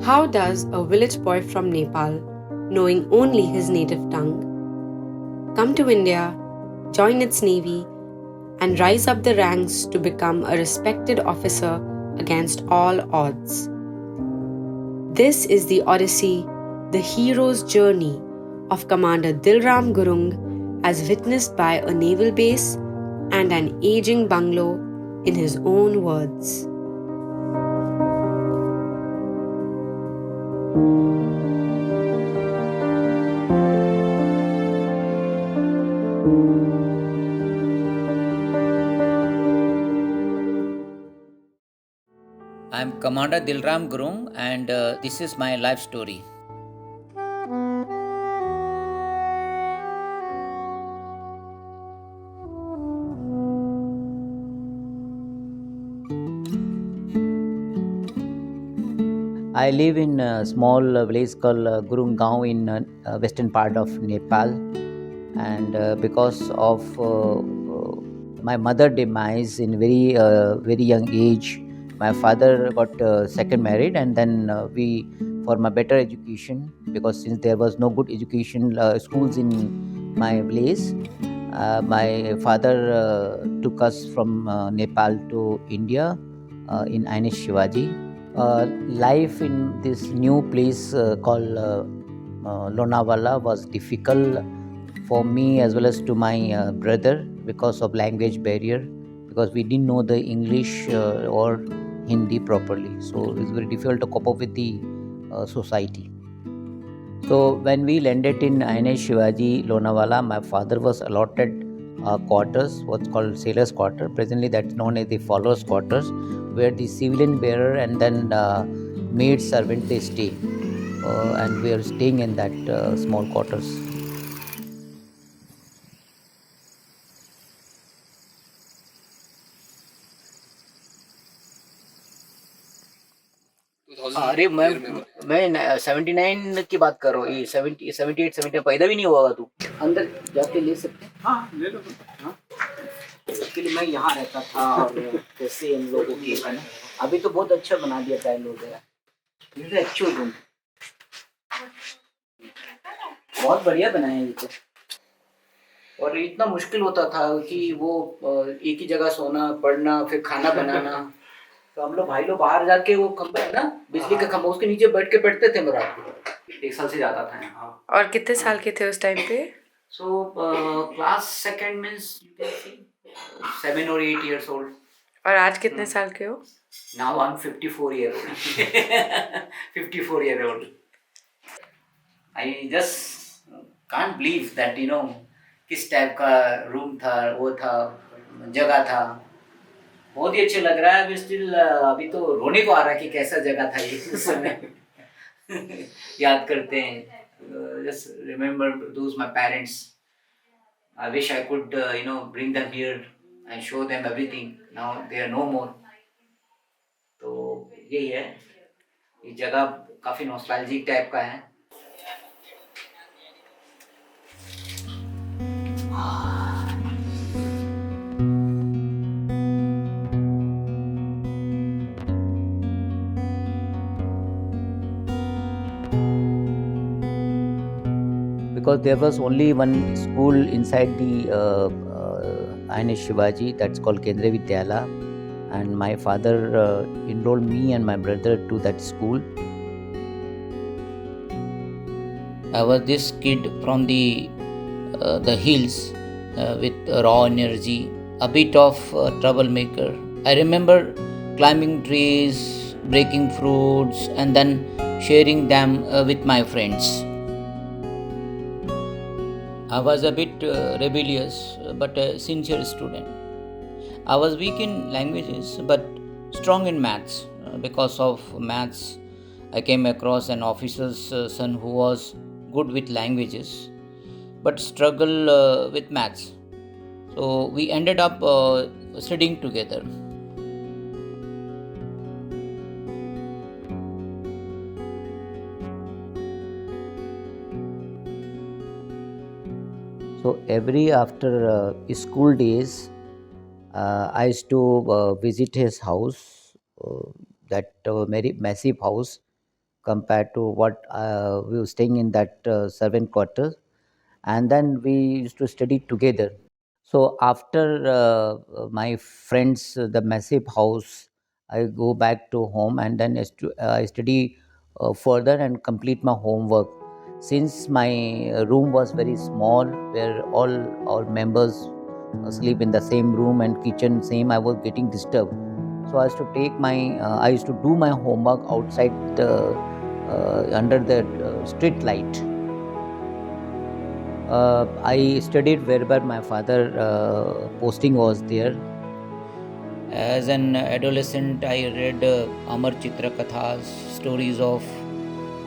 How does a village boy from Nepal, knowing only his native tongue, come to India, join its navy, and rise up the ranks to become a respected officer against all odds? This is the Odyssey, the hero's journey of Commander Dil Ram Gurung, as witnessed by a naval base and an aging bungalow, in his own words. I'm Commander Dil Ram Gurung, and this is my life story. I live in a small village called Gurung Gaon in western part of Nepal, and because of my mother demise in very young age, my father got second married, and then we, for my better education, because since there was no good education schools in my village, my father took us from Nepal to India in Ines Shivaji. Life in this new place called Lonavala was difficult for me as well as to my brother because of language barrier, because we didn't know the English or Hindi properly, so it's very difficult to cope up with the society. So when we landed in Ines Shivaji Lonavala, my father was allotted quarters, what's called sailors' quarter. Presently, that's known as the followers' quarters, where the civilian bearer and then maid servant they stay, and we are staying in that small quarters. अरे मैं 79 की बात कर रहा हूँ, ये 78 70 पैदा भी नहीं हुआ तू। अंदर जाके ले सकते हैं? हाँ ले लो। हाँ उसके लिए मैं यहाँ रहता था, और कैसे इन लोगों की है ना, अभी तो बहुत अच्छा बना दिया टाइल वगैरह, ये अच्छी रूम बहुत बढ़िया बनाया ये तो। और इतना मुश्किल होता था कि वो एक ही जगह सोना, पढ़ना, फिर खाना बनाना। तो हम लोग भाई लोग बाहर जाके वो खंभा है ना, बिजली का खंभा, उसके नीचे बैठ के पढ़ते थे रात को। 1 साल से ज्यादा था यहाँ। और कितने साल के थे उस टाइम पे? So class second means 7 or 8 years old. और आज कितने साल के हो? Now I'm 54-year-old. 54-year-old. I just can't believe that किस टाइप का रूम था, वो था, जगह था, बहुत ही अच्छे लग रहा है। अभी स्टिल अभी तो रोने को आ रहा है कि कैसा जगह था ये उस समय। याद करते हैं, just remember those my parents. I wish I could bring them here and show them everything. Now they are no more. तो यही है, ये जगह काफी नॉस्टैल्जिक टाइप का है। Because there was only one school inside the Ines Shivaji, that's called Kendra Vidyala, and my father enrolled me and my brother to that school. I was this kid from the hills with raw energy, a bit of troublemaker. I remember climbing trees, breaking fruits, and then sharing them with my friends. I was a bit rebellious, but a sincere student. I was weak in languages, but strong in maths. Because of maths, I came across an officer's son who was good with languages, but struggled with maths. So we ended up studying together. So every after school days, I used to visit his house, that very massive house, compared to what we were staying in that servant quarters, and then we used to study together. So after my friends, the massive house, I go back to home and then I study further and complete my homework. Since my room was very small, where all our members sleep in the same room and kitchen same, I was getting disturbed. So I used to do my homework outside under the street light. I studied wherever my father posting was there. As an adolescent, I read Amar Chitra Kathas, stories of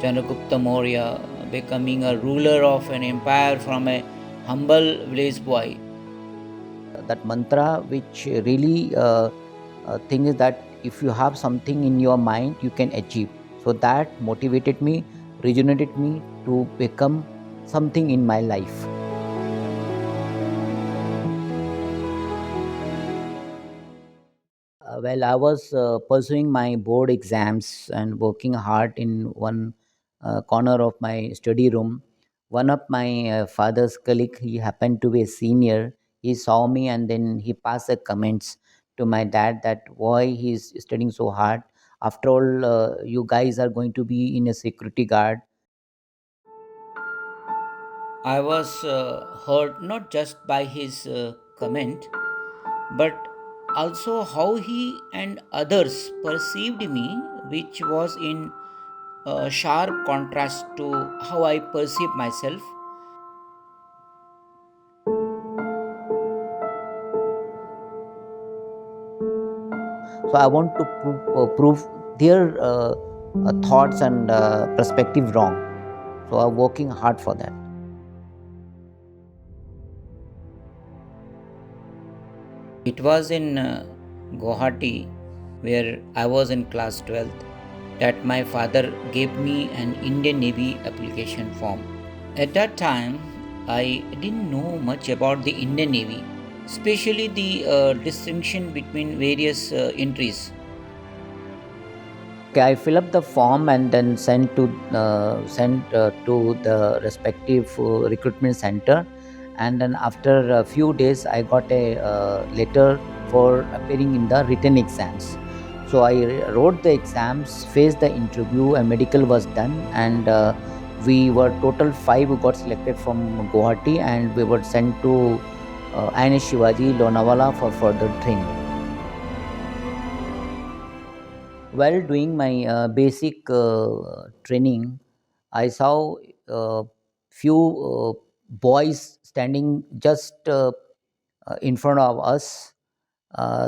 Chandragupta Maurya becoming a ruler of an empire from a humble village boy. That mantra, which really thing is that if you have something in your mind, you can achieve. So that motivated me, rejuvenated me to become something in my life. Well, I was pursuing my board exams and working hard in one corner of my study room. One of my father's colleague, he happened to be a senior. He saw me and then he passed the comments to my dad that why he's studying so hard. After all, you guys are going to be in a security guard. I was hurt not just by his comment, but also how he and others perceived me, which was in sharp contrast to how I perceive myself. So I want to prove their thoughts and perspective wrong. So I'm working hard for that. It was in Guwahati, where I was in class 12th, that my father gave me an Indian Navy application form. At that time, I didn't know much about the Indian Navy, especially the distinction between various entries. Okay, I fill up the form and then send to the respective recruitment center, and then after a few days, I got a letter for appearing in the written exams. So I wrote the exams, faced the interview, and medical was done, and we were total 5 who got selected from Guwahati, and we were sent to INS Shivaji Lonavala for further training. While doing my basic training, I saw few boys standing just in front of us.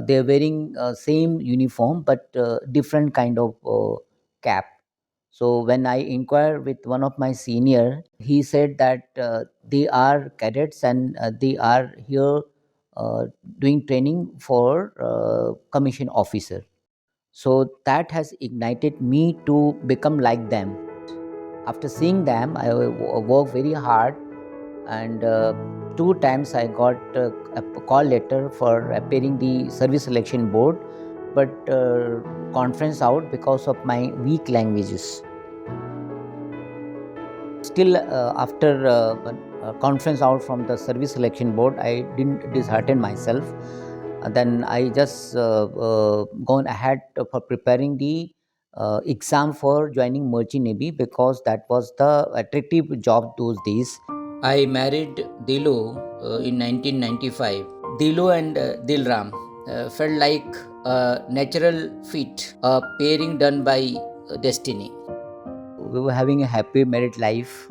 They're wearing same uniform but different kind of cap. So when I inquired with one of my senior, he said that they are cadets and they are here uh, doing training for commission officer. So that has ignited me to become like them. After seeing them, I worked very hard, and 2 times I got a call letter for appearing the service selection board, but conference out because of my weak languages. Still, after conference out from the service selection board, I didn't dishearten myself. Then I just gone ahead for preparing the exam for joining Merchant Navy because that was the attractive job those days. I married Dilo in 1995. Dilo and Dil Ram felt like a natural fit, a pairing done by destiny. We were having a happy married life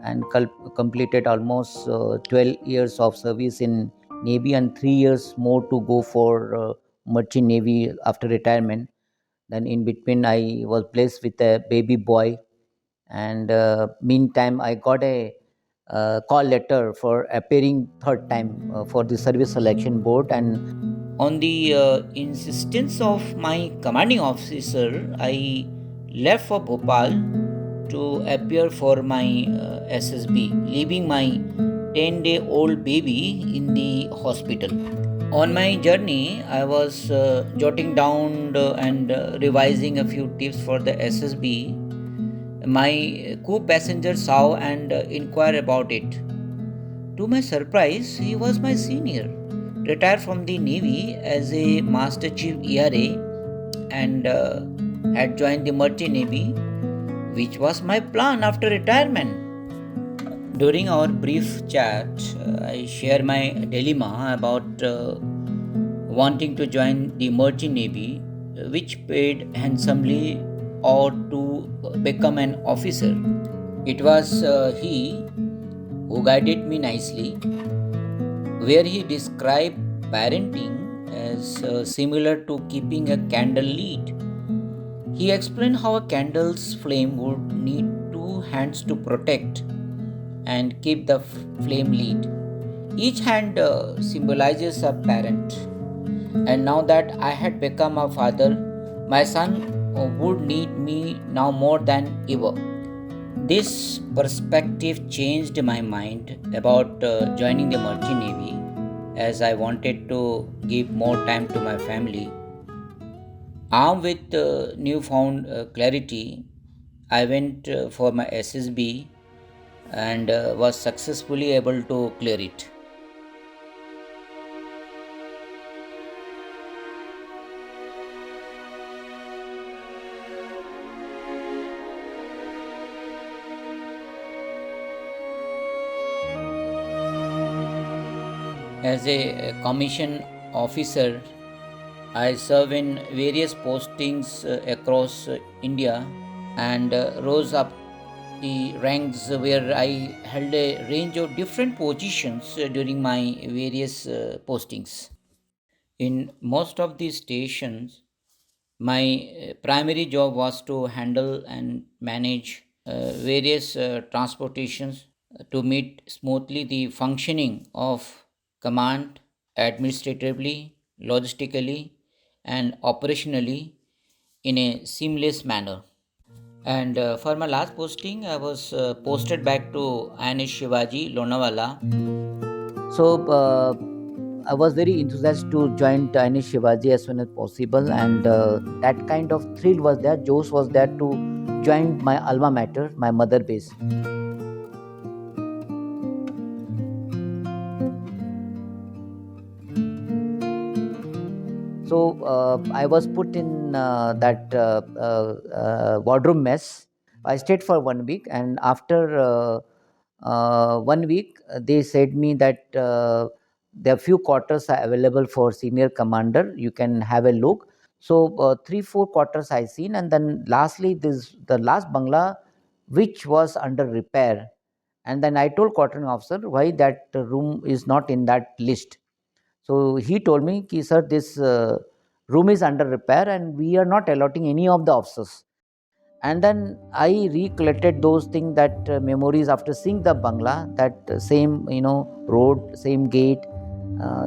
and completed almost 12 years of service in Navy and 3 years more to go for Merchant Navy after retirement. Then in between, I was blessed with a baby boy, and meantime, I got a call letter for appearing third time for the service selection board. And on the insistence of my commanding officer, I left for Bhopal to appear for my SSB, leaving my 10-day-old baby in the hospital. On my journey, I was jotting down and revising a few tips for the SSB My co-passenger saw and inquired about it. To my surprise, he was my senior, retired from the Navy as a Master Chief ERA and had joined the Merchant Navy, which was my plan after retirement. During our brief chat, I share my dilemma about wanting to join the Merchant Navy, which paid handsomely, or to become an officer. It was he who guided me nicely, where he described parenting as similar to keeping a candle lit. He explained how a candle's flame would need two hands to protect and keep the flame lit. Each hand symbolizes a parent. And now that I had become a father, my son would need me now more than ever. This perspective changed my mind about joining the Merchant Navy, as I wanted to give more time to my family. Armed with newfound clarity, I went for my SSB and was successfully able to clear it. As a commission officer, I serve in various postings across India and rose up the ranks where I held a range of different positions during my various postings. In most of these stations, my primary job was to handle and manage various transportations to meet smoothly the functioning of command administratively, logistically, and operationally in a seamless manner. And for my last posting, I was posted back to INS Shivaji, Lonavala. So I was very enthusiastic to join Tiny Shivaji as soon as possible, and that kind of thrill was there, Josh was there to join my alma mater, my mother base. So I was put in that wardroom mess. I stayed for 1 week, and after 1 week, they said me that there are few quarters are available for senior commander. You can have a look. So 3-4 quarters I seen, and then lastly this the last bungalow which was under repair. And then I told quartering officer why that room is not in that list. So he told me, ki, sir, this room is under repair and we are not allotting any of the officers. And then I recollected those things, that memories after seeing the bangla, that same road, same gate,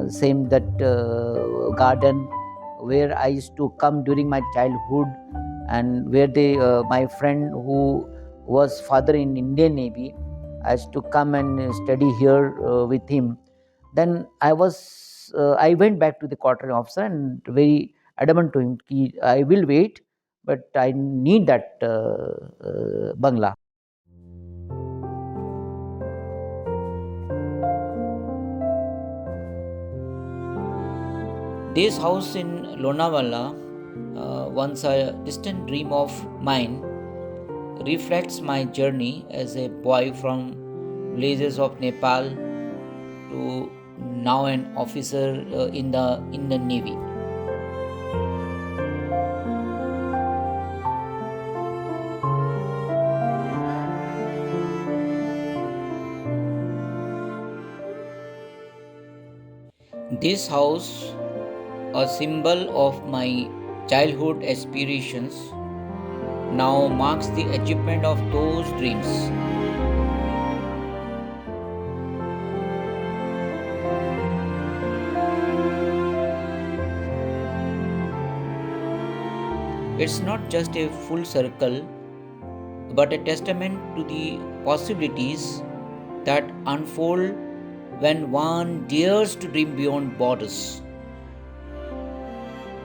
same that garden where I used to come during my childhood, and where they my friend who was father in Indian Navy, I used to come and study here with him. Then I went back to the quartering officer and very adamant to him, ki, I will wait, but I need that bangla. This house in Lonavala, once a distant dream of mine, reflects my journey as a boy from villages of Nepal to now an officer in the Indian Navy. This house, a symbol of my childhood aspirations, now marks the achievement of those dreams. It's not just a full circle, but a testament to the possibilities that unfold when one dares to dream beyond borders.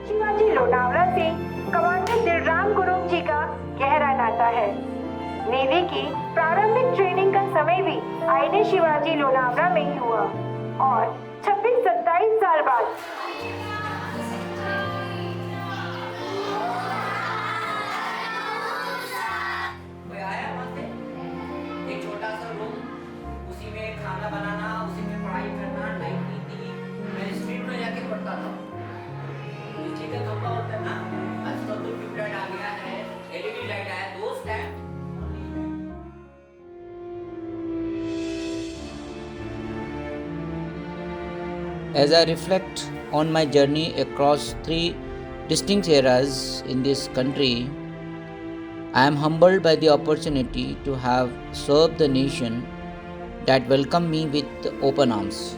Shivaji Lonavala से commander Dilram Gurung जी का गहरा नाता है। Navy की प्रारंभिक training का समय भी आईने शिवाजी लोनावला में ही हुआ और 26-27 साल बाद एक छोटा सा रूम, उसी में खाना बनाना, उसी में पढ़ाई करना, लाइट नहीं थी, मैं स्ट्रीट में जाके पढ़ता था। नीचे का खंभा होता है ना, आजकल तो ट्यूबलाइट आ गया है, एलईडी लाइट आया, दोस्त time As I reflect on my journey across three distinct eras in this country, I am humbled by the opportunity to have served the nation that welcomed me with open arms.